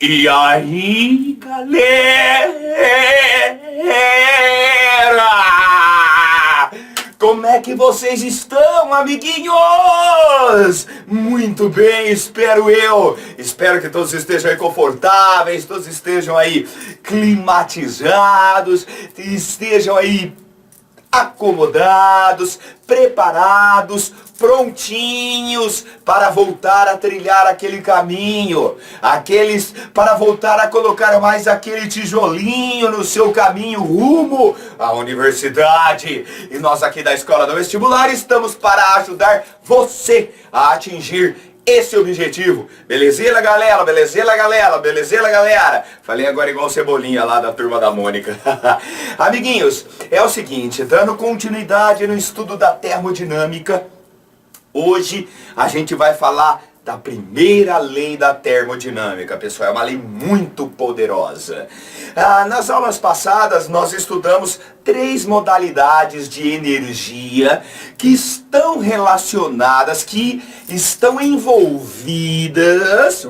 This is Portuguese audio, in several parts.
E aí, galera? Como é que vocês estão, amiguinhos? Muito bem, espero eu. Espero que todos estejam aí confortáveis, todos estejam aí climatizados, estejam aí acomodados, preparados, prontinhos para voltar a trilhar aquele caminho, para voltar a colocar mais aquele tijolinho no seu caminho rumo à universidade. E nós aqui da Escola do Vestibular estamos para ajudar você a atingir esse objetivo. Belezinha, galera? Belezinha, galera? Belezinha, galera? Falei agora igual Cebolinha lá da Turma da Mônica. Amiguinhos, é o seguinte, dando continuidade no estudo da termodinâmica, hoje a gente vai falar da primeira lei da termodinâmica, pessoal. É uma lei muito poderosa. Nas aulas passadas nós estudamos 3 modalidades de energia que estão relacionadas, que estão envolvidas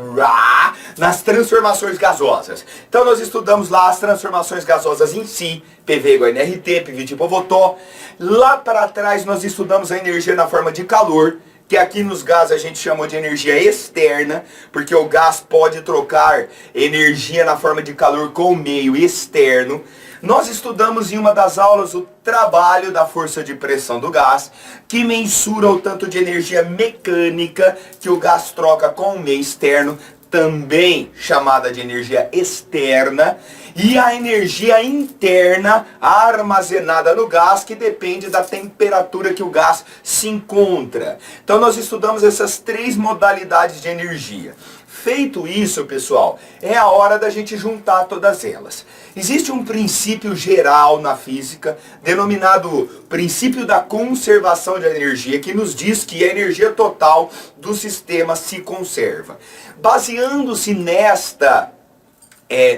nas transformações gasosas. Então nós estudamos lá as transformações gasosas em si, PV igual a nRT, PV tipo Votó. Lá para trás nós estudamos a energia na forma de calor, que aqui nos gases a gente chamou de energia externa, porque o gás pode trocar energia na forma de calor com o meio externo. Nós estudamos em uma das aulas o trabalho da força de pressão do gás, que mensura o tanto de energia mecânica que o gás troca com o meio externo, também chamada de energia externa, e a energia interna armazenada no gás, que depende da temperatura que o gás se encontra. Então nós estudamos essas 3 modalidades de energia. Feito isso, pessoal, é a hora da gente juntar todas elas. Existe um princípio geral na física, denominado princípio da conservação de energia, que nos diz que a energia total do sistema se conserva. Baseando-se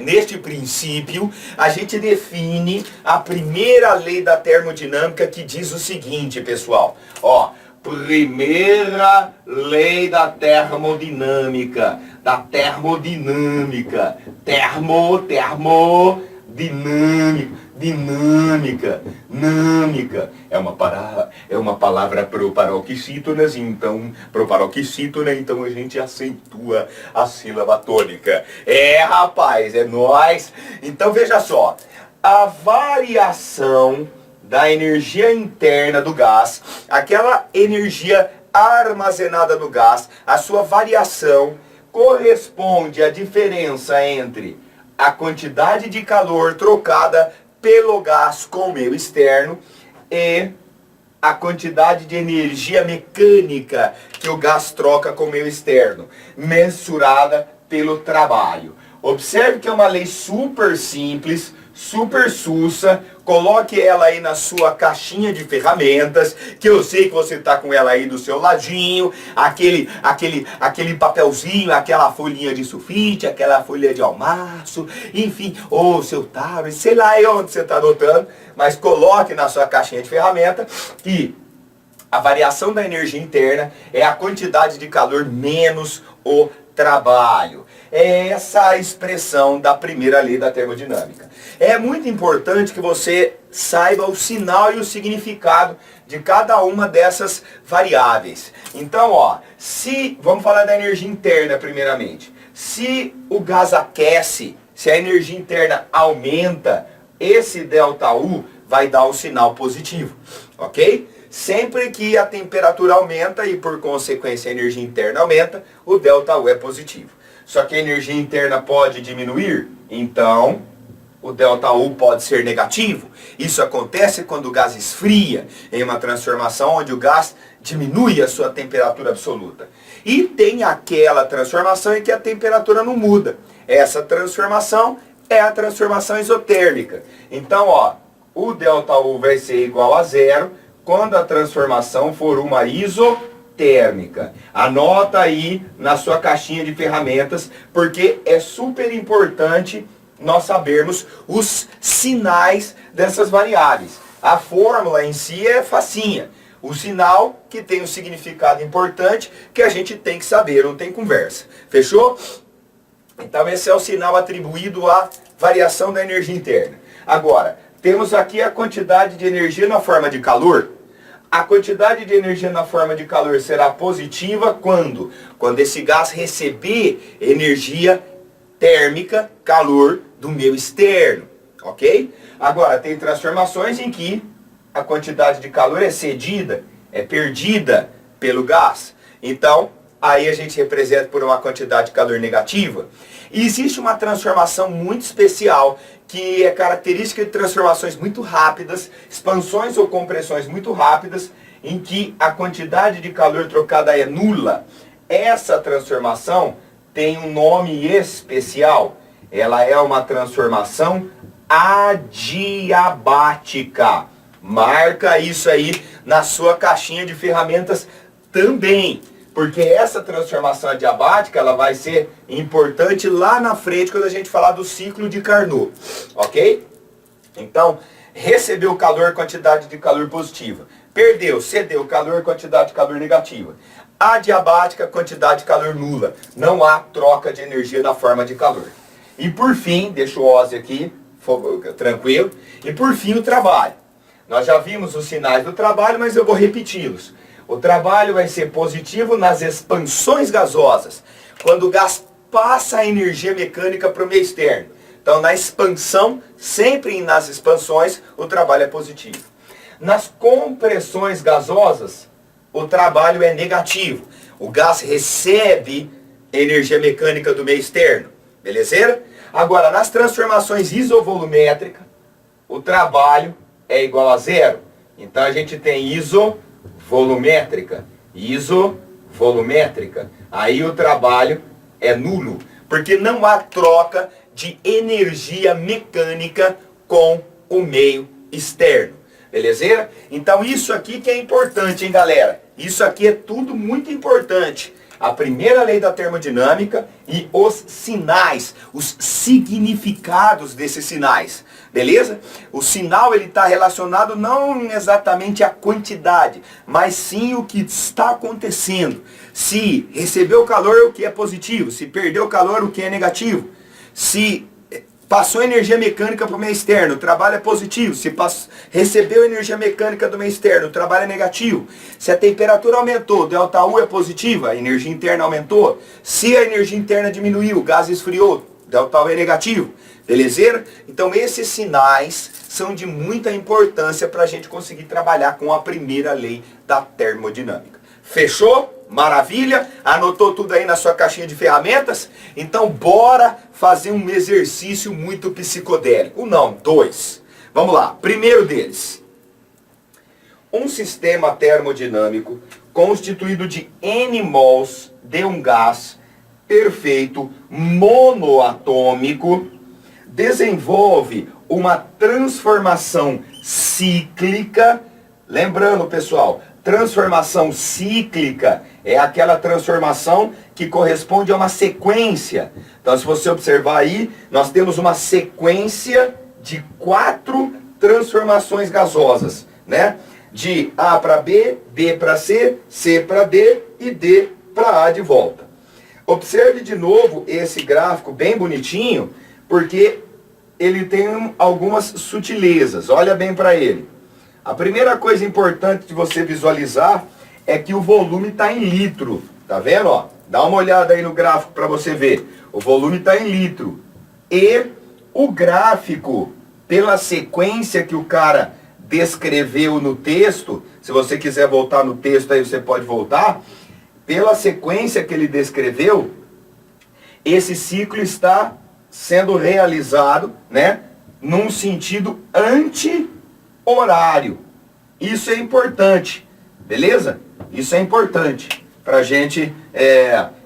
neste princípio, a gente define a primeira lei da termodinâmica, que diz o seguinte, pessoal. Primeira lei da termodinâmica. Dinâmica. É uma palavra pro paroxítonas, então a gente acentua a sílaba tônica. Rapaz, é nóis. Então veja só, a variação da energia interna do gás, aquela energia armazenada no gás, a sua variação corresponde à diferença entre a quantidade de calor trocada pelo gás com o meio externo e a quantidade de energia mecânica que o gás troca com o meio externo, mensurada pelo trabalho. Observe que é uma lei super simples, super sussa. Coloque ela aí na sua caixinha de ferramentas, que eu sei que você tá com ela aí do seu ladinho, aquele papelzinho, aquela folhinha de sulfite, aquela folha de almaço, enfim, ou seu tablet, sei lá aí onde você tá anotando, mas coloque na sua caixinha de ferramenta que a variação da energia interna é a quantidade de calor menos o trabalho. É essa a expressão da primeira lei da termodinâmica. É muito importante que você saiba o sinal e o significado de cada uma dessas variáveis. Então, vamos falar da energia interna primeiramente. Se o gás aquece, se a energia interna aumenta, esse ΔU vai dar um sinal positivo, ok? Sempre que a temperatura aumenta e por consequência a energia interna aumenta, o ΔU é positivo. Só que a energia interna pode diminuir, então o ΔU pode ser negativo. Isso acontece quando o gás esfria, em uma transformação onde o gás diminui a sua temperatura absoluta. E tem aquela transformação em que a temperatura não muda. Essa transformação é a transformação isotérmica. Então, o ΔU vai ser igual a 0 quando a transformação for uma isotérmica. Anota aí na sua caixinha de ferramentas, porque é super importante nós sabermos os sinais dessas variáveis. A fórmula em si é facinha. O sinal que tem um significado importante que a gente tem que saber, não tem conversa. Fechou? Então esse é o sinal atribuído à variação da energia interna. Agora, temos aqui a quantidade de energia na forma de calor. A quantidade de energia na forma de calor será positiva quando? Quando esse gás receber energia térmica, calor, do meio externo, ok? Agora, tem transformações em que a quantidade de calor é cedida, é perdida pelo gás. Então, aí a gente representa por uma quantidade de calor negativa. E existe uma transformação muito especial, que é característica de transformações muito rápidas, expansões ou compressões muito rápidas, em que a quantidade de calor trocada é nula. Essa transformação tem um nome especial. Ela é uma transformação adiabática. Marca isso aí na sua caixinha de ferramentas também. Porque essa transformação adiabática, ela vai ser importante lá na frente quando a gente falar do ciclo de Carnot, ok? Então, recebeu calor, quantidade de calor positiva. Perdeu, cedeu calor, quantidade de calor negativa. Adiabática, quantidade de calor nula. Não há troca de energia na forma de calor. E por fim, deixa o Ozzy aqui, tranquilo. E por fim, o trabalho. Nós já vimos os sinais do trabalho, mas eu vou repeti-los. O trabalho vai ser positivo nas expansões gasosas, quando o gás passa a energia mecânica para o meio externo. Então, na expansão, sempre nas expansões, o trabalho é positivo. Nas compressões gasosas, o trabalho é negativo. O gás recebe energia mecânica do meio externo. Beleza? Agora, nas transformações isovolumétricas, o trabalho é igual a zero. Então, a gente tem isovolumétrica. Aí o trabalho é nulo, porque não há troca de energia mecânica com o meio externo. Beleza? Então isso aqui que é importante, hein, galera? Isso aqui é tudo muito importante. A primeira lei da termodinâmica e os sinais, os significados desses sinais. Beleza? O sinal ele está relacionado não exatamente à quantidade, mas sim o que está acontecendo. Se recebeu calor, o que é positivo. Se perdeu calor, o que é negativo. Se passou energia mecânica para o meio externo, o trabalho é positivo. Se recebeu energia mecânica do meio externo, o trabalho é negativo. Se a temperatura aumentou, ΔU é positiva, a energia interna aumentou. Se a energia interna diminuiu, o gás esfriou, ΔU é negativo. Beleza? Então esses sinais são de muita importância para a gente conseguir trabalhar com a primeira lei da termodinâmica. Fechou? Maravilha? Anotou tudo aí na sua caixinha de ferramentas? Então bora fazer um exercício muito psicodélico. Não, dois. Vamos lá. Primeiro deles. Um sistema termodinâmico constituído de N mols de um gás perfeito monoatômico desenvolve uma transformação cíclica. Lembrando, pessoal, transformação cíclica é aquela transformação que corresponde a uma sequência. Então, se você observar aí, nós temos uma sequência de 4 transformações gasosas, né? De A para B, B para C, C para D e D para A de volta. Observe de novo esse gráfico bem bonitinho, porque ele tem algumas sutilezas. Olha bem para ele. A primeira coisa importante de você visualizar é que o volume está em litro. Tá vendo? Ó? Dá uma olhada aí no gráfico para você ver. O volume está em litro. E o gráfico, pela sequência que o cara descreveu no texto, se você quiser voltar no texto aí você pode voltar, pela sequência que ele descreveu, esse ciclo está sendo realizado, né, num sentido anti-horário. Isso é importante, beleza? Isso é importante para a gente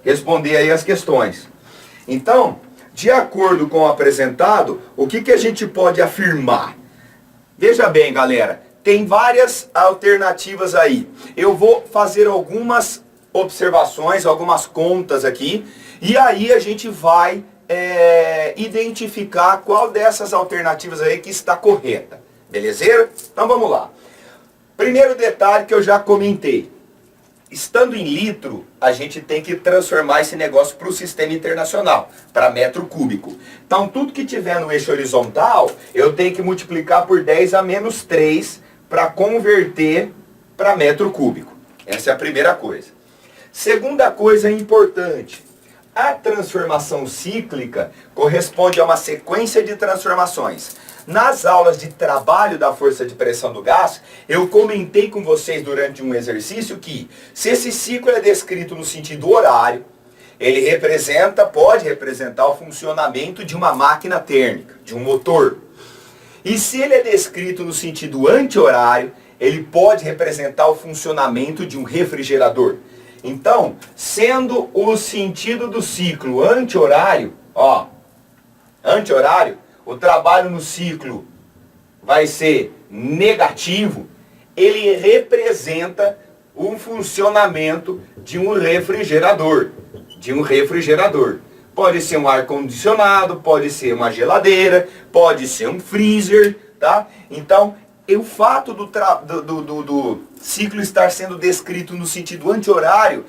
responder aí as questões. Então, de acordo com o apresentado, o que a gente pode afirmar? Veja bem, galera, tem várias alternativas aí. Eu vou fazer algumas observações, algumas contas aqui, e aí a gente vai identificar qual dessas alternativas aí que está correta. Beleza? Então vamos lá. Primeiro detalhe que eu já comentei. Estando em litro, a gente tem que transformar esse negócio para o sistema internacional, para metro cúbico. Então, tudo que tiver no eixo horizontal, eu tenho que multiplicar por 10 a menos 3 para converter para metro cúbico. Essa é a primeira coisa. Segunda coisa importante, a transformação cíclica corresponde a uma sequência de transformações. Nas aulas de trabalho da força de pressão do gás, eu comentei com vocês durante um exercício que, se esse ciclo é descrito no sentido horário, ele pode representar o funcionamento de uma máquina térmica, de um motor. E se ele é descrito no sentido anti-horário, ele pode representar o funcionamento de um refrigerador. Então, sendo o sentido do ciclo anti-horário, anti-horário, o trabalho no ciclo vai ser negativo, ele representa o funcionamento de um refrigerador. Pode ser um ar-condicionado, pode ser uma geladeira, pode ser um freezer, tá? Então, o fato do ciclo estar sendo descrito no sentido anti-horário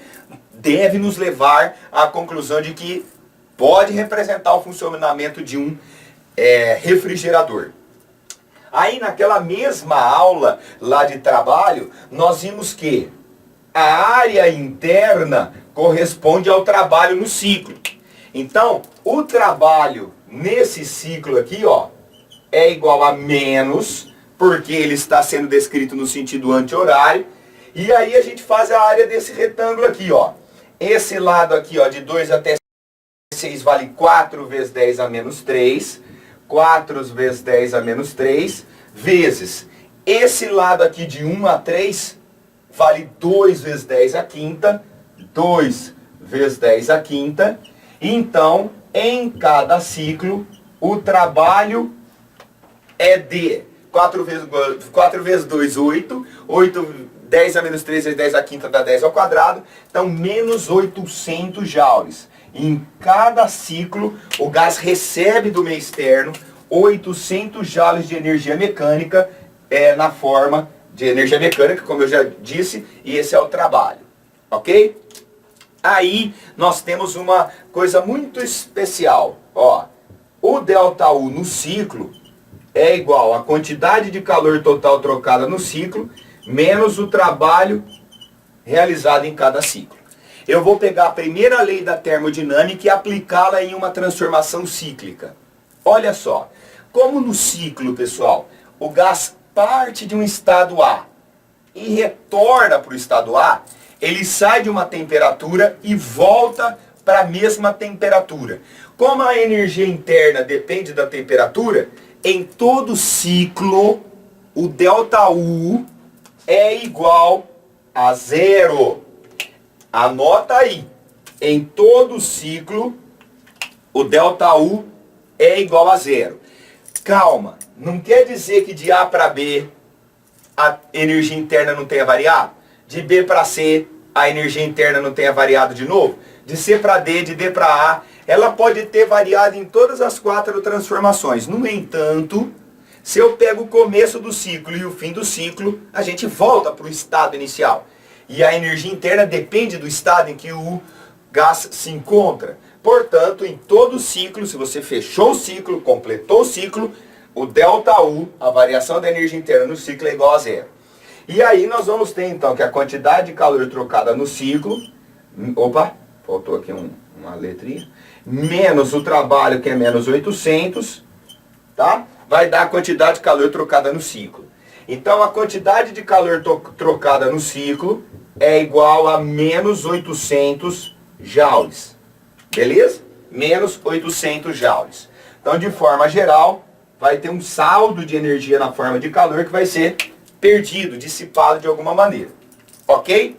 deve nos levar à conclusão de que pode representar o funcionamento de um refrigerador. Aí naquela mesma aula lá de trabalho, nós vimos que a área interna corresponde ao trabalho no ciclo. Então, o trabalho nesse ciclo aqui, é igual a menos, porque ele está sendo descrito no sentido anti-horário. E aí a gente faz a área desse retângulo aqui, Esse lado aqui, de 2 até 6 vale 4 vezes 10 a menos 3. 4 vezes 10 a menos 3, vezes esse lado aqui de 1 a 3, vale 2 vezes 10 a quinta, 2 vezes 10 a quinta. Então, em cada ciclo, o trabalho é de 4 vezes 2, 8, 10 a menos 3 vezes 10 a quinta dá 10 ao quadrado, então menos 800 joules. Em cada ciclo, o gás recebe do meio externo 800 joules de energia mecânica na forma de energia mecânica, como eu já disse, e esse é o trabalho, ok? Aí nós temos uma coisa muito especial, o ΔU no ciclo é igual à quantidade de calor total trocada no ciclo, menos o trabalho realizado em cada ciclo. Eu vou pegar a primeira lei da termodinâmica e aplicá-la em uma transformação cíclica. Olha só, como no ciclo, pessoal, o gás parte de um estado A e retorna para o estado A, ele sai de uma temperatura e volta para a mesma temperatura. Como a energia interna depende da temperatura, em todo ciclo, o ΔU é igual a zero. Anota aí, em todo ciclo, o ΔU é igual a zero. Calma, não quer dizer que de A para B a energia interna não tenha variado? De B para C a energia interna não tenha variado de novo? De C para D, de D para A, ela pode ter variado em todas as 4 transformações. No entanto, se eu pego o começo do ciclo e o fim do ciclo, a gente volta para o estado inicial. E a energia interna depende do estado em que o gás se encontra. Portanto, em todo ciclo, se você fechou o ciclo, completou o ciclo, o ΔU, a variação da energia interna no ciclo, é igual a zero. E aí nós vamos ter então que a quantidade de calor trocada no ciclo, faltou aqui uma letrinha, menos o trabalho, que é menos 800, tá? Vai dar a quantidade de calor trocada no ciclo. Então a quantidade de calor trocada no ciclo é igual a menos 800 joules. Beleza? Menos 800 joules. Então, de forma geral, vai ter um saldo de energia na forma de calor que vai ser perdido, dissipado de alguma maneira. Ok?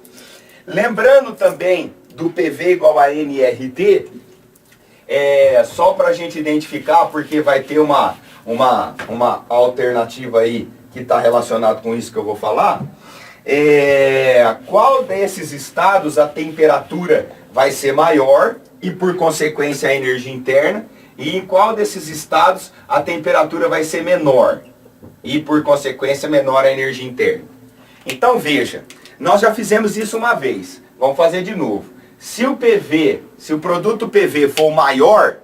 Lembrando também do PV igual a nRT, só para a gente identificar, porque vai ter uma alternativa aí que está relacionado com isso que eu vou falar. Qual desses estados a temperatura vai ser maior e por consequência a energia interna, e em qual desses estados a temperatura vai ser menor e por consequência menor a energia interna. Então veja, Nós já fizemos isso uma vez. Vamos fazer de novo. Se o PV, se o produto PV for maior,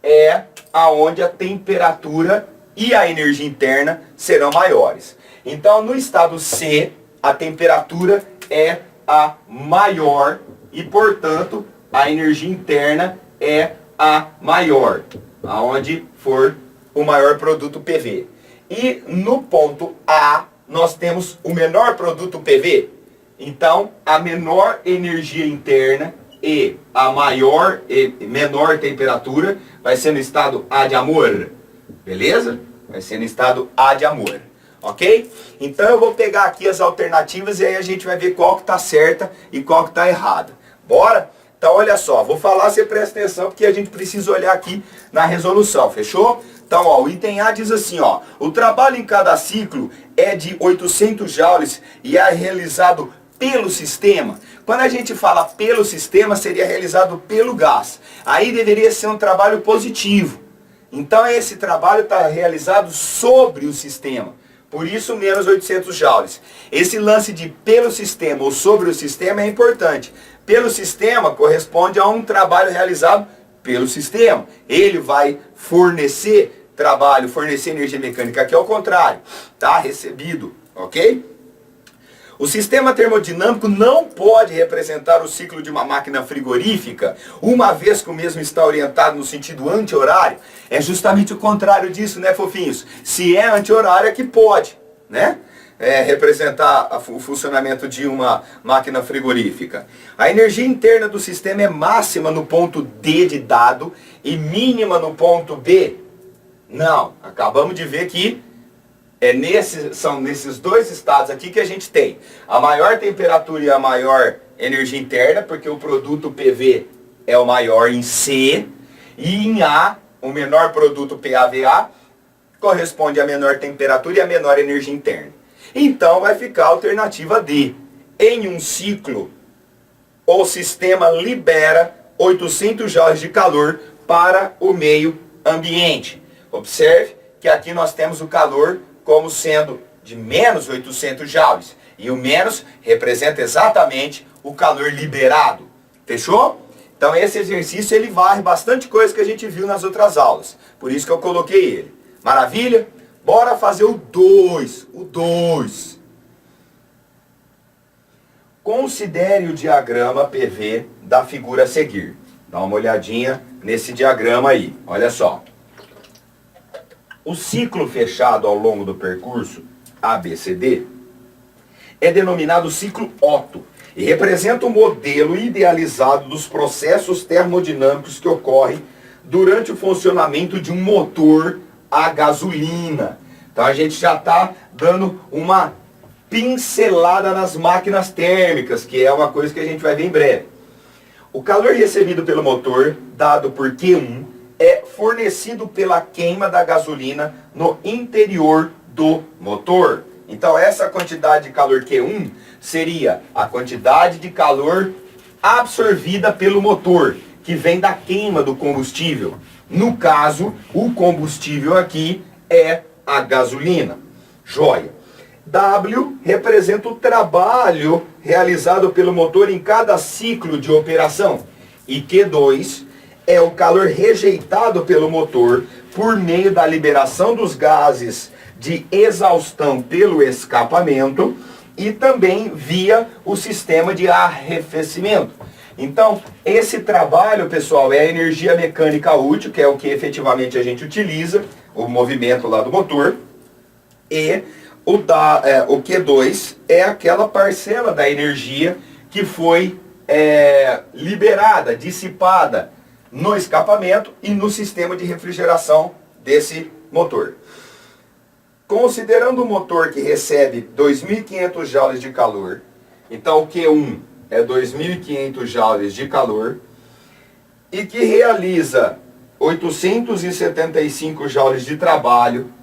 é aonde a temperatura e a energia interna serão maiores. Então, no estado C, a temperatura é a maior e, portanto, a energia interna é a maior, aonde for o maior produto PV. E no ponto A, nós temos o menor produto PV. Então, a menor energia interna e a maior e menor temperatura vai ser no estado A de amor. Beleza? Vai ser no estado A de amor. Ok? Então eu vou pegar aqui as alternativas e aí a gente vai ver qual que está certa e qual que está errada. Bora? Então olha só, vou falar, você presta atenção porque a gente precisa olhar aqui na resolução, fechou? Então ó, o item A diz assim, ó, o trabalho em cada ciclo é de 800 joules e é realizado pelo sistema. Quando a gente fala pelo sistema, seria realizado pelo gás. Aí deveria ser um trabalho positivo. Então esse trabalho está realizado sobre o sistema. Por isso, menos 800 joules. Esse lance de pelo sistema ou sobre o sistema é importante. Pelo sistema corresponde a um trabalho realizado pelo sistema. Ele vai fornecer trabalho, fornecer energia mecânica. Aqui é o contrário. Tá? Recebido. Ok? O sistema termodinâmico não pode representar o ciclo de uma máquina frigorífica, uma vez que o mesmo está orientado no sentido anti-horário. É justamente o contrário disso, né, fofinhos? Se é anti-horário é que pode, né? Representar o funcionamento de uma máquina frigorífica. A energia interna do sistema é máxima no ponto D de dado e mínima no ponto B. Não, acabamos de ver que são nesses dois estados aqui que a gente tem a maior temperatura e a maior energia interna, porque o produto PV é o maior em C, e em A, o menor produto PAVA, corresponde à menor temperatura e à menor energia interna. Então vai ficar a alternativa D. Em um ciclo, o sistema libera 800 joules de calor para o meio ambiente. Observe que aqui nós temos o calor como sendo de menos 800 joules. E o menos representa exatamente o calor liberado. Fechou? Então esse exercício ele varre bastante coisa que a gente viu nas outras aulas. Por isso que eu coloquei ele. Maravilha? Bora fazer o 2. O 2. Considere o diagrama PV da figura a seguir. Dá uma olhadinha nesse diagrama aí. Olha só. O ciclo fechado ao longo do percurso ABCD é denominado ciclo Otto e representa o modelo idealizado dos processos termodinâmicos que ocorrem durante o funcionamento de um motor a gasolina. Então a gente já está dando uma pincelada nas máquinas térmicas, que é uma coisa que a gente vai ver em breve. O calor recebido pelo motor, dado por Q1, é fornecido pela queima da gasolina no interior do motor. Então essa quantidade de calor Q1 seria a quantidade de calor absorvida pelo motor, que vem da queima do combustível. No caso, o combustível aqui é a gasolina. Joia. W representa o trabalho realizado pelo motor em cada ciclo de operação. E Q2 é o calor rejeitado pelo motor por meio da liberação dos gases de exaustão pelo escapamento e também via o sistema de arrefecimento. Então, esse trabalho, pessoal, é a energia mecânica útil, que é o que efetivamente a gente utiliza, o movimento lá do motor, e o Q2 é aquela parcela da energia que foi liberada, dissipada, no escapamento e no sistema de refrigeração desse motor. Considerando o motor que recebe 2.500 joules de calor, então o Q1 é 2.500 joules de calor, e que realiza 875 joules de trabalho,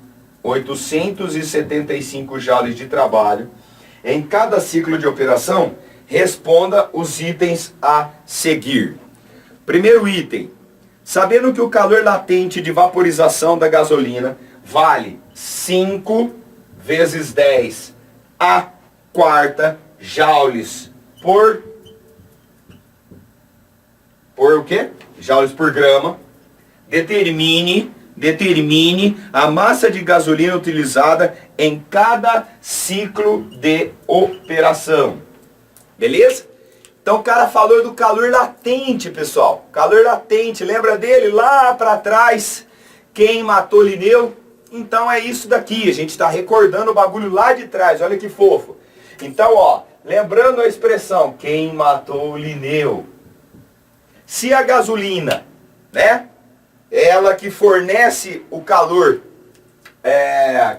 875 joules de trabalho, em cada ciclo de operação, responda os itens a seguir. Primeiro item, sabendo que o calor latente de vaporização da gasolina vale 5 vezes 10 a quarta joules por o quê? Joules por grama. Determine a massa de gasolina utilizada em cada ciclo de operação. Beleza? Então o cara falou do calor latente, pessoal. Calor latente, lembra dele lá para trás? Quem matou Linneu? Então é isso daqui, a gente está recordando o bagulho lá de trás, olha que fofo. Então, ó, lembrando a expressão, quem matou Linneu? Se a gasolina, né, ela que fornece o calor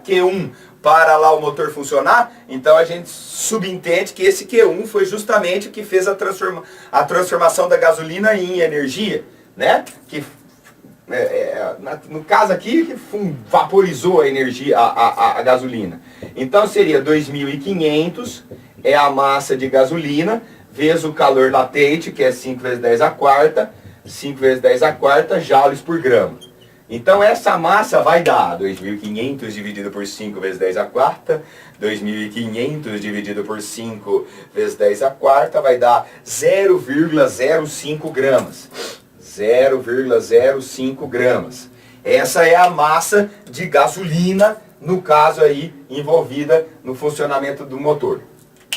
Q1 para lá o motor funcionar, então a gente subentende que esse Q1 foi justamente o que fez a transformação da gasolina em energia, né? Que, no caso aqui, que vaporizou a energia, a gasolina. Então seria 2.500 é a massa de gasolina, vezes o calor latente, que é 5 vezes 10 a quarta, 5 vezes 10 a quarta joules por grama. Então essa massa vai dar 2.500 dividido por 5 vezes 10 a quarta, 2.500 dividido por 5 vezes 10 a quarta, vai dar 0,05 gramas. 0,05 gramas. Essa é a massa de gasolina, no caso aí, envolvida no funcionamento do motor,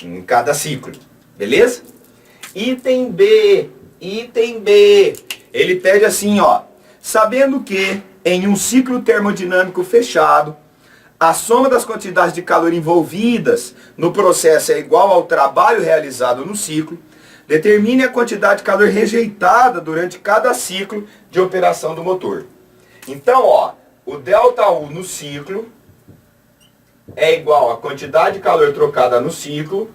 em cada ciclo. Beleza? Item B. Ele pede assim, ó. Sabendo que, em um ciclo termodinâmico fechado, a soma das quantidades de calor envolvidas no processo é igual ao trabalho realizado no ciclo, determine a quantidade de calor rejeitada durante cada ciclo de operação do motor. Então, ó, o ΔU no ciclo é igual à quantidade de calor trocada no ciclo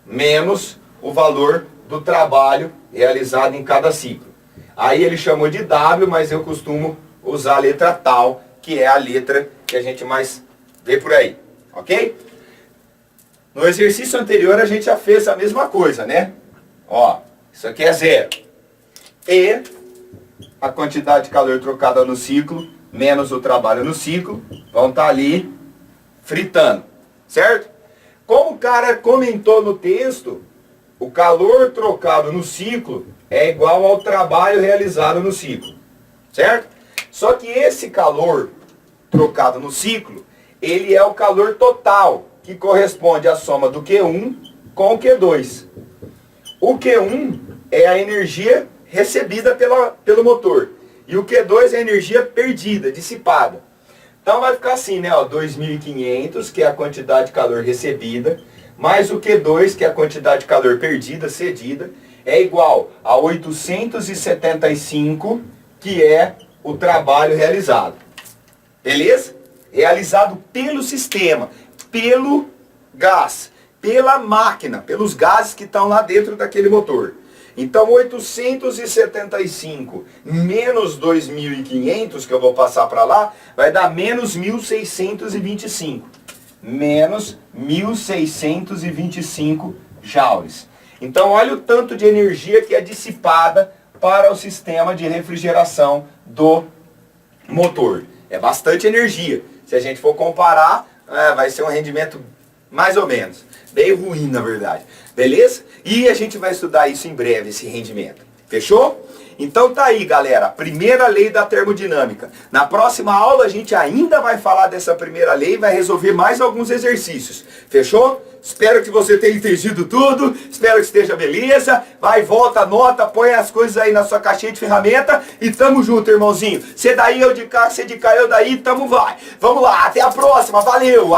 menos o valor do trabalho realizado em cada ciclo. Aí ele chamou de W, mas eu costumo usar a letra tal, que é a letra que a gente mais vê por aí, ok? No exercício anterior a gente já fez a mesma coisa, né? Ó, isso aqui é 0. E a quantidade de calor trocada no ciclo, menos o trabalho no ciclo, vão estar ali fritando, certo? Como o cara comentou no texto, o calor trocado no ciclo é igual ao trabalho realizado no ciclo, certo? Só que esse calor trocado no ciclo, ele é o calor total, que corresponde à soma do Q1 com o Q2. O Q1 é a energia recebida pelo motor, e o Q2 é a energia perdida, dissipada. Então vai ficar assim, né? 2.500, que é a quantidade de calor recebida, mais o Q2, que é a quantidade de calor perdida, cedida, é igual a 875, que é o trabalho realizado. Beleza? Realizado pelo sistema, pelo gás, pela máquina, pelos gases que estão lá dentro daquele motor. Então 875 menos 2.500, que eu vou passar para lá, vai dar menos 1.625. Menos 1.625 joules. Então olha o tanto de energia que é dissipada para o sistema de refrigeração do motor. É bastante energia. Se a gente for comparar, vai ser um rendimento mais ou menos. Bem ruim, na verdade. Beleza? E a gente vai estudar isso em breve, esse rendimento. Fechou? Então tá aí, galera. Primeira lei da termodinâmica. Na próxima aula a gente ainda vai falar dessa primeira lei e vai resolver mais alguns exercícios. Fechou? Espero que você tenha entendido tudo. Espero que esteja beleza. Vai, volta, anota, põe as coisas aí na sua caixinha de ferramenta. E tamo junto, irmãozinho. Você daí, eu de cá, você de cá, eu daí, tamo vai. Vamos lá, até a próxima. Valeu!